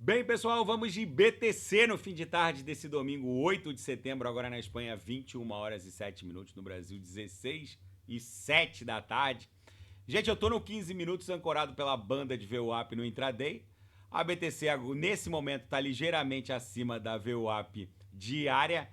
Bem, pessoal, vamos de BTC no fim de tarde desse domingo, 8 de setembro, agora na Espanha, 21 horas e 7 minutos, no Brasil, 16 e 7 da tarde. Gente, eu tô no 15 minutos ancorado pela banda de VWAP no intraday. A BTC nesse momento está ligeiramente acima da VWAP diária.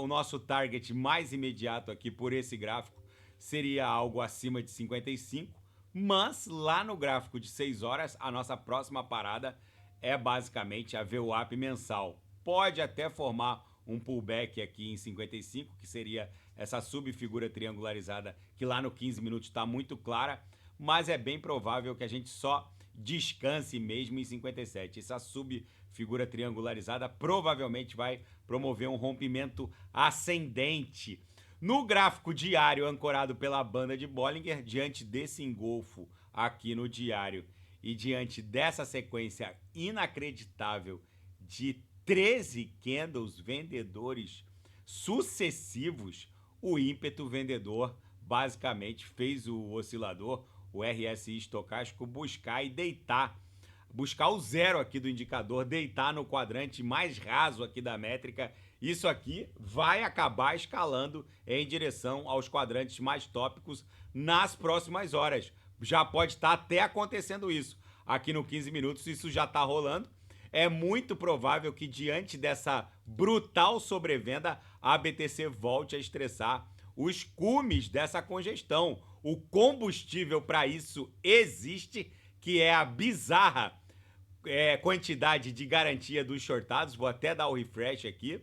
O nosso target mais imediato aqui por esse gráfico seria algo acima de 55, mas lá no gráfico de 6 horas, a nossa próxima parada é basicamente a VWAP mensal. Pode até formar um pullback aqui em 55, que seria essa subfigura triangularizada que lá no 15 minutos está muito clara, mas é bem provável que a gente só descanse mesmo em 57. Essa subfigura triangularizada provavelmente vai promover um rompimento ascendente. No gráfico diário ancorado pela banda de Bollinger, diante desse engolfo aqui no diário e diante dessa sequência inacreditável de 13 candles vendedores sucessivos, o ímpeto vendedor basicamente fez o oscilador, o RSI estocástico, buscar o zero aqui do indicador, deitar no quadrante mais raso aqui da métrica. Isso aqui vai acabar escalando em direção aos quadrantes mais tópicos nas próximas horas. Já pode estar até acontecendo isso. Aqui no 15 minutos isso já está rolando. É muito provável que diante dessa brutal sobrevenda, a BTC volte a estressar os cumes dessa congestão. O combustível para isso existe, que é a bizarra quantidade de garantia dos shortados. Vou até dar o refresh aqui.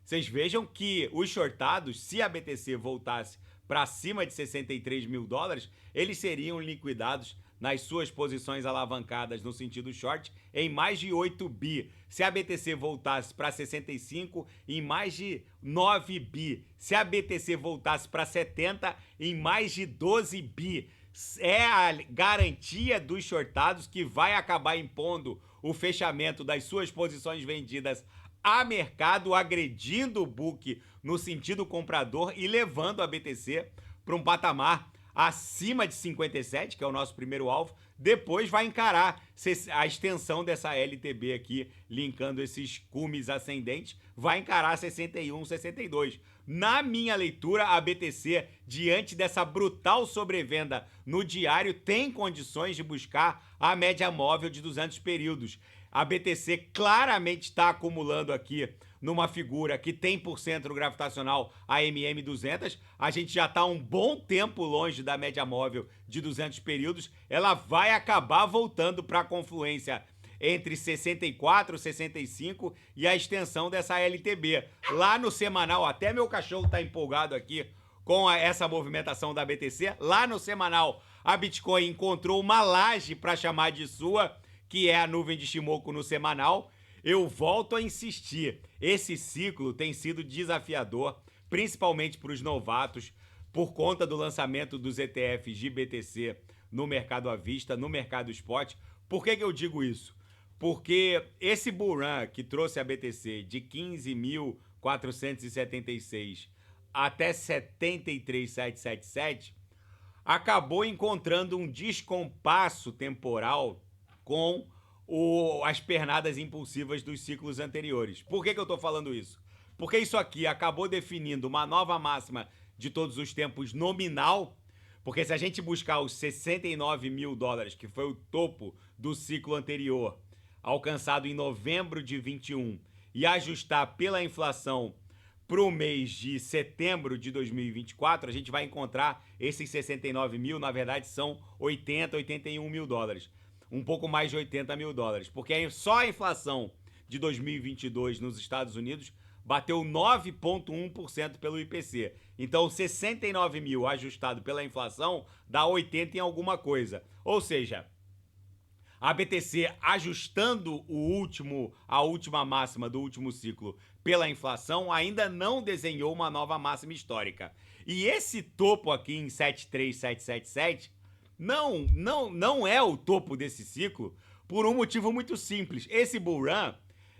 Vocês vejam que os shortados, se a BTC voltasse para cima de 63 mil dólares, eles seriam liquidados nas suas posições alavancadas no sentido short em mais de 8 bi. Se a BTC voltasse para 65, em mais de 9 bi. Se a BTC voltasse para 70, em mais de 12 bi. É a garantia dos shortados que vai acabar impondo o fechamento das suas posições vendidas a mercado, agredindo o book no sentido comprador e levando a BTC para um patamar acima de 57, que é o nosso primeiro alvo. Depois vai encarar a extensão dessa LTB aqui, linkando esses cumes ascendentes, vai encarar 61, 62. Na minha leitura, a BTC, diante dessa brutal sobrevenda no diário, tem condições de buscar a média móvel de 200 períodos. A BTC claramente está acumulando aqui numa figura que tem por centro gravitacional a MM200. A gente já está um bom tempo longe da média móvel de 200 períodos. Ela vai acabar voltando para a confluência entre 64 e 65 e a extensão dessa LTB. Lá no semanal, até meu cachorro está empolgado aqui com essa movimentação da BTC. Lá no semanal, a Bitcoin encontrou uma laje para chamar de sua, que é a nuvem de Shimoku no semanal. Eu volto a insistir, esse ciclo tem sido desafiador, principalmente para os novatos, por conta do lançamento dos ETFs de BTC no mercado à vista, no mercado spot. Por que eu digo isso? Porque esse bull run que trouxe a BTC de 15.476 até 73.777 acabou encontrando um descompasso temporal com as pernadas impulsivas dos ciclos anteriores. Por que eu estou falando isso? Porque isso aqui acabou definindo uma nova máxima de todos os tempos nominal, porque se a gente buscar os 69 mil dólares, que foi o topo do ciclo anterior, alcançado em novembro de 21, e ajustar pela inflação para o mês de setembro de 2024, a gente vai encontrar esses 69 mil, na verdade são 80, 81 mil dólares. Um pouco mais de 80 mil dólares, porque só a inflação de 2022 nos Estados Unidos bateu 9,1% pelo IPC. Então, 69 mil ajustado pela inflação dá 80 em alguma coisa. Ou seja, a BTC ajustando a última máxima do último ciclo pela inflação ainda não desenhou uma nova máxima histórica. E esse topo aqui em 73,777 não é o topo desse ciclo por um motivo muito simples. Esse bull run,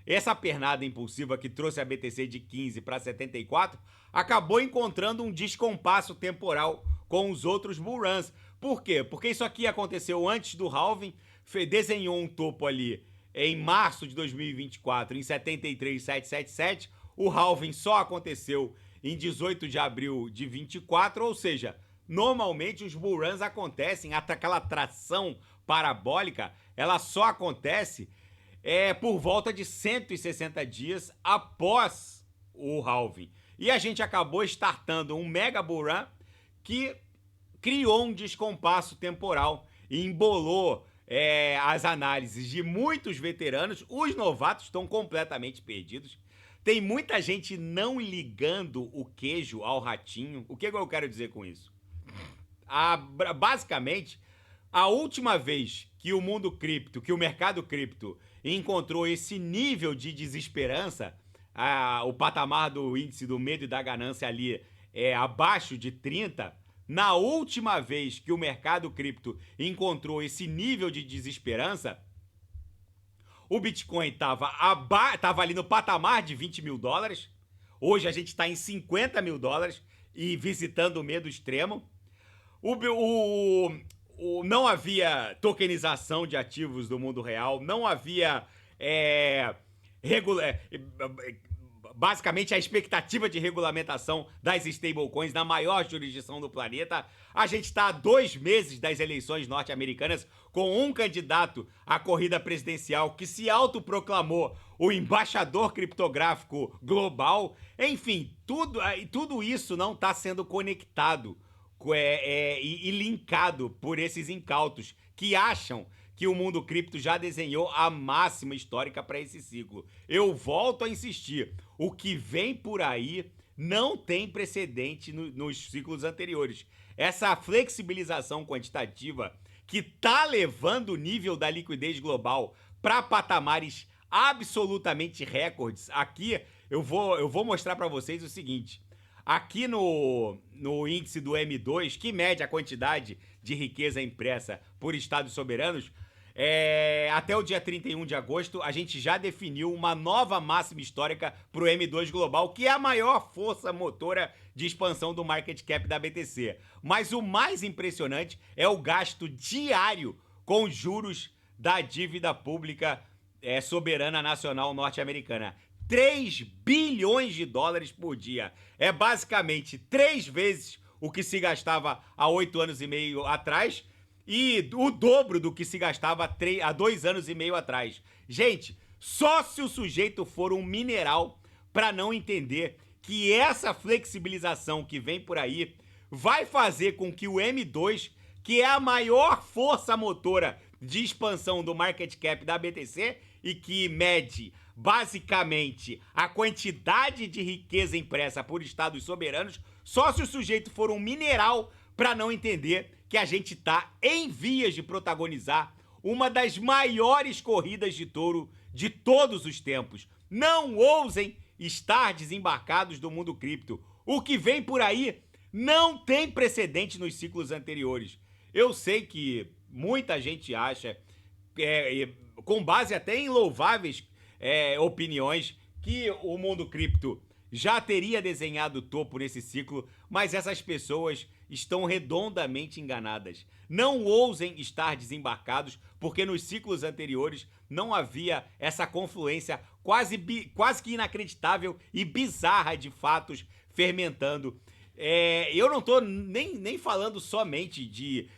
essa pernada impulsiva que trouxe a BTC de 15 para 74, acabou encontrando um descompasso temporal com os outros bull runs. Por quê? Porque isso aqui aconteceu antes do halving, desenhou um topo ali em março de 2024 em 73,777. O halving só aconteceu em 18 de abril de 24, ou seja, normalmente os bull runs acontecem, aquela tração parabólica, ela só acontece por volta de 160 dias após o halving. E a gente acabou startando um mega bull run que criou um descompasso temporal e embolou as análises de muitos veteranos. Os novatos estão completamente perdidos. Tem muita gente não ligando o queijo ao ratinho. O que eu quero dizer com isso? Basicamente, a última vez que o mundo cripto, que o mercado cripto encontrou esse nível de desesperança, o patamar do índice do medo e da ganância ali abaixo de 30, na última vez que o mercado cripto encontrou esse nível de desesperança, o Bitcoin estava ali no patamar de 20 mil dólares. Hoje a gente está em 50 mil dólares e visitando o medo extremo. Não havia tokenização de ativos do mundo real, não havia basicamente a expectativa de regulamentação das stablecoins na maior jurisdição do planeta. A gente está há 2 meses das eleições norte-americanas com um candidato à corrida presidencial que se autoproclamou o embaixador criptográfico global. Enfim, tudo isso não está sendo conectado e linkado por esses incautos que acham que o mundo cripto já desenhou a máxima histórica para esse ciclo. Eu volto a insistir, o que vem por aí não tem precedente nos ciclos anteriores. Essa flexibilização quantitativa que está levando o nível da liquidez global para patamares absolutamente recordes. Aqui eu vou mostrar para vocês o seguinte. Aqui no índice do M2, que mede a quantidade de riqueza impressa por estados soberanos, até o dia 31 de agosto, a gente já definiu uma nova máxima histórica para o M2 Global, que é a maior força motora de expansão do market cap da BTC. Mas o mais impressionante é o gasto diário com juros da dívida pública soberana nacional norte-americana. 3 bilhões de dólares por dia. É basicamente 3 vezes o que se gastava há 8 anos e meio atrás e o dobro do que se gastava há 2 anos e meio atrás. Gente, só se o sujeito for um mineral para não entender que essa flexibilização que vem por aí vai fazer com que o M2, que é a maior força motora de expansão do market cap da BTC e que mede basicamente a quantidade de riqueza impressa por estados soberanos, só se o sujeito for um mineral para não entender que a gente está em vias de protagonizar uma das maiores corridas de touro de todos os tempos. Não ousem estar desembarcados do mundo cripto. O que vem por aí não tem precedente nos ciclos anteriores. Eu sei que muita gente acha, com base até em louváveis opiniões, que o mundo cripto já teria desenhado o topo nesse ciclo, mas essas pessoas estão redondamente enganadas. Não ousem estar desembarcados, porque nos ciclos anteriores não havia essa confluência quase que inacreditável e bizarra de fatos fermentando. Eu não estou nem falando somente de...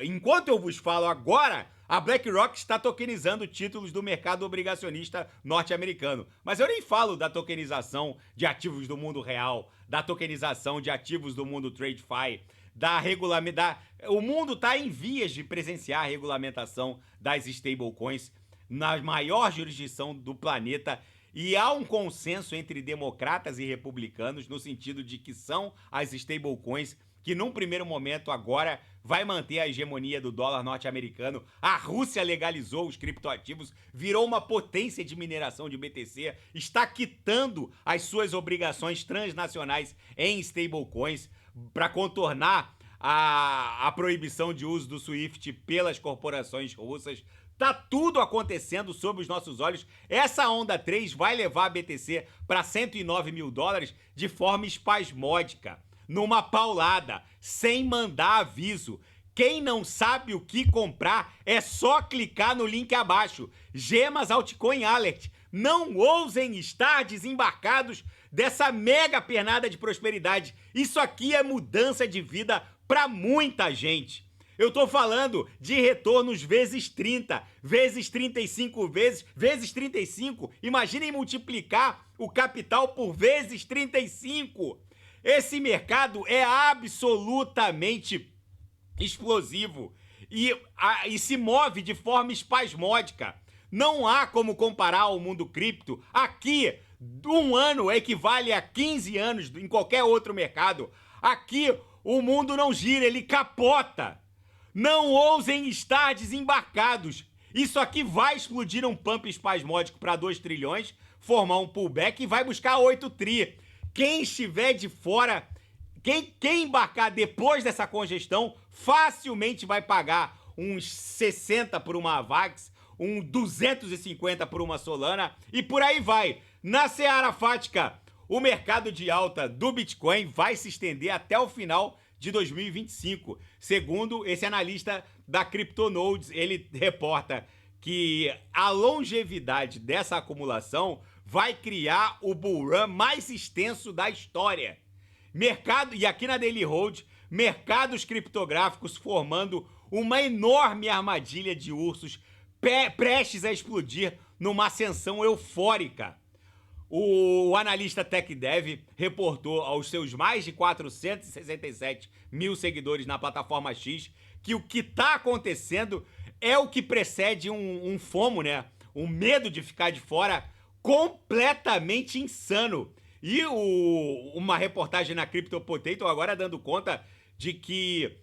enquanto eu vos falo agora, a BlackRock está tokenizando títulos do mercado obrigacionista norte-americano. Mas eu nem falo da tokenização de ativos do mundo real, da tokenização de ativos do mundo TradeFi, o mundo está em vias de presenciar a regulamentação das stablecoins na maior jurisdição do planeta. E há um consenso entre democratas e republicanos no sentido de que são as stablecoins que num primeiro momento agora vai manter a hegemonia do dólar norte-americano. A Rússia legalizou os criptoativos, virou uma potência de mineração de BTC, está quitando as suas obrigações transnacionais em stablecoins para contornar a proibição de uso do SWIFT pelas corporações russas. Tá tudo acontecendo sob os nossos olhos. Essa onda 3 vai levar a BTC para 109 mil dólares de forma espasmódica, numa paulada, sem mandar aviso. Quem não sabe o que comprar, é só clicar no link abaixo. Gemas Altcoin Alert. Não ousem estar desembarcados dessa mega pernada de prosperidade. Isso aqui é mudança de vida para muita gente. Eu tô falando de retornos vezes 30, vezes 35 vezes 35. Imaginem multiplicar o capital por vezes 35. Esse mercado é absolutamente explosivo e se move de forma espasmódica. Não há como comparar ao mundo cripto. Aqui, um ano equivale a 15 anos em qualquer outro mercado. Aqui, o mundo não gira, ele capota. Não ousem estar desembarcados. Isso aqui vai explodir um pump espasmódico para 2 trilhões, formar um pullback e vai buscar 8 tri. Quem estiver de fora, quem embarcar depois dessa congestão, facilmente vai pagar uns 60 por uma Avax, 250 por uma Solana e por aí vai. Na seara fática, o mercado de alta do Bitcoin vai se estender até o final de 2025. Segundo esse analista da CryptoNodes, ele reporta que a longevidade dessa acumulação vai criar o bull run mais extenso da história. Mercado, e aqui na Daily Hold, mercados criptográficos formando uma enorme armadilha de ursos prestes a explodir numa ascensão eufórica. O analista TechDev reportou aos seus mais de 467 mil seguidores na plataforma X que o que está acontecendo é o que precede um FOMO, né? Um medo de ficar de fora completamente insano. E uma reportagem na Crypto Potato agora dando conta de que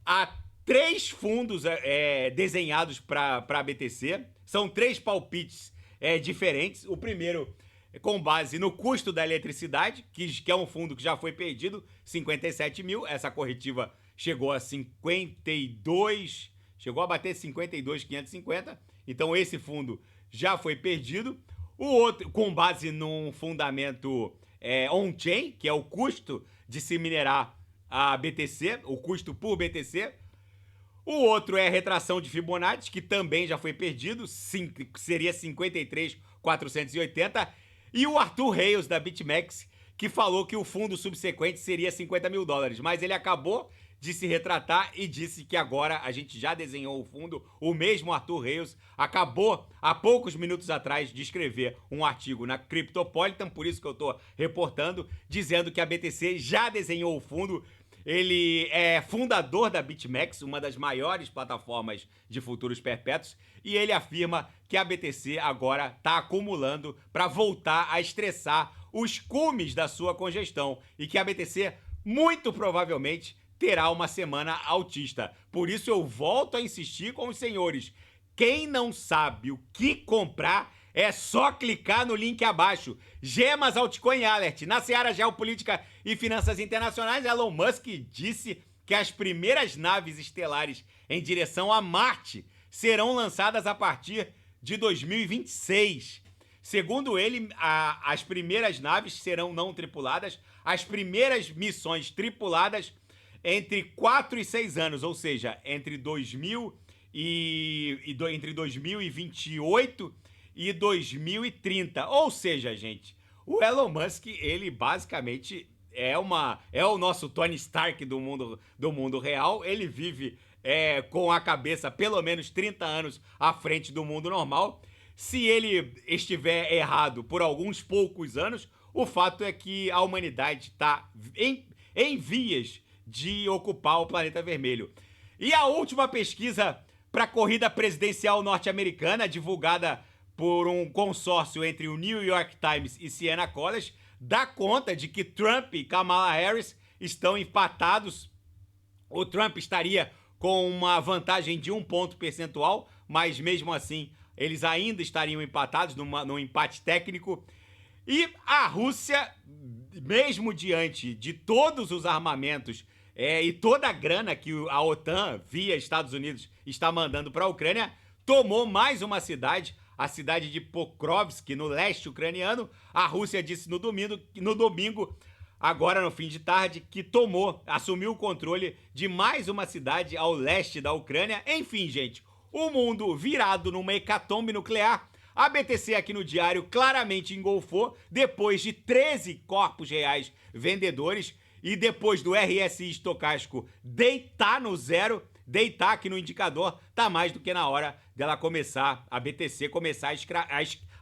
há 3 fundos desenhados para a BTC. São 3 palpites diferentes. O primeiro com base no custo da eletricidade, que é um fundo que já foi perdido, 57 mil. Essa corretiva chegou a 52, chegou a bater 52.550. Então esse fundo já foi perdido. O outro, com base num fundamento on-chain, que é o custo de se minerar a BTC, o custo por BTC. O outro é a retração de Fibonacci, que também já foi perdido, seria 53.480. E o Arthur Reis, da BitMEX, que falou que o fundo subsequente seria 50 mil dólares. Mas ele acabou de se retratar e disse que agora a gente já desenhou o fundo. O mesmo Arthur Reis acabou, há poucos minutos atrás, de escrever um artigo na Cryptopolitan, por isso que eu estou reportando, dizendo que a BTC já desenhou o fundo. Ele é fundador da BitMEX, uma das maiores plataformas de futuros perpétuos, e ele afirma que a BTC agora está acumulando para voltar a estressar os cumes da sua congestão e que a BTC muito provavelmente terá uma semana altista. Por isso eu volto a insistir com os senhores. Quem não sabe o que comprar, é só clicar no link abaixo. Gemas Altcoin Alert. Na seara geopolítica e finanças internacionais, Elon Musk disse que as primeiras naves estelares em direção a Marte serão lançadas a partir de 2026. Segundo ele, as primeiras naves serão não tripuladas, as primeiras missões tripuladas entre 4 e 6 anos, ou seja, entre 2028 e 2030. Ou seja, gente, o Elon Musk, ele basicamente é o nosso Tony Stark do mundo real. Ele vive com a cabeça pelo menos 30 anos à frente do mundo normal. Se ele estiver errado por alguns poucos anos, o fato é que a humanidade está em vias de ocupar o planeta vermelho. E a última pesquisa para a corrida presidencial norte-americana, divulgada por um consórcio entre o New York Times e Siena College, dá conta de que Trump e Kamala Harris estão empatados. O Trump estaria com uma vantagem de 1 ponto percentual, mas mesmo assim eles ainda estariam empatados num empate técnico. E a Rússia, mesmo diante de todos os armamentos e toda a grana que a OTAN, via Estados Unidos, está mandando para a Ucrânia, tomou mais uma cidade, a cidade de Pokrovsk, no leste ucraniano. A Rússia disse no domingo agora no fim de tarde, que assumiu o controle de mais uma cidade ao leste da Ucrânia. Enfim, gente, o mundo virado numa hecatombe nuclear. A BTC aqui no diário claramente engolfou depois de 13 corpos reais vendedores e depois do RSI estocástico deitar no zero, deitar aqui no indicador, tá mais do que na hora dela começar, a BTC começar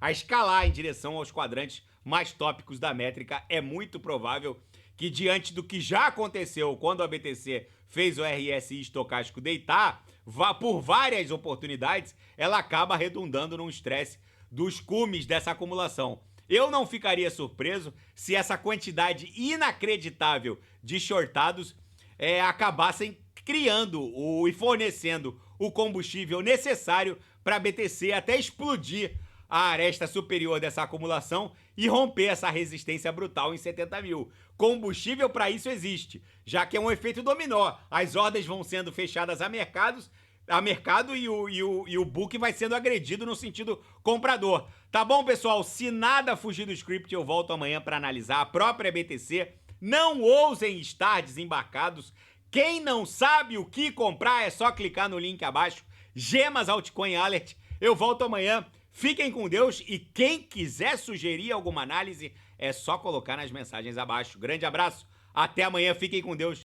a escalar em direção aos quadrantes mais tópicos da métrica. É muito provável que, diante do que já aconteceu quando a BTC fez o RSI estocástico deitar, por várias oportunidades, ela acaba redundando num estresse dos cumes dessa acumulação. Eu não ficaria surpreso se essa quantidade inacreditável de shortados acabassem criando e fornecendo o combustível necessário para a BTC até explodir a aresta superior dessa acumulação e romper essa resistência brutal em 70 mil. Combustível para isso existe, já que é um efeito dominó. As ordens vão sendo fechadas a mercado e o book vai sendo agredido no sentido comprador. Tá bom, pessoal? Se nada fugir do script, eu volto amanhã para analisar a própria BTC. Não ousem estar desembarcados. Quem não sabe o que comprar é só clicar no link abaixo. Gemas Altcoin Alert. Eu volto amanhã. Fiquem com Deus e quem quiser sugerir alguma análise é só colocar nas mensagens abaixo. Grande abraço. Até amanhã. Fiquem com Deus.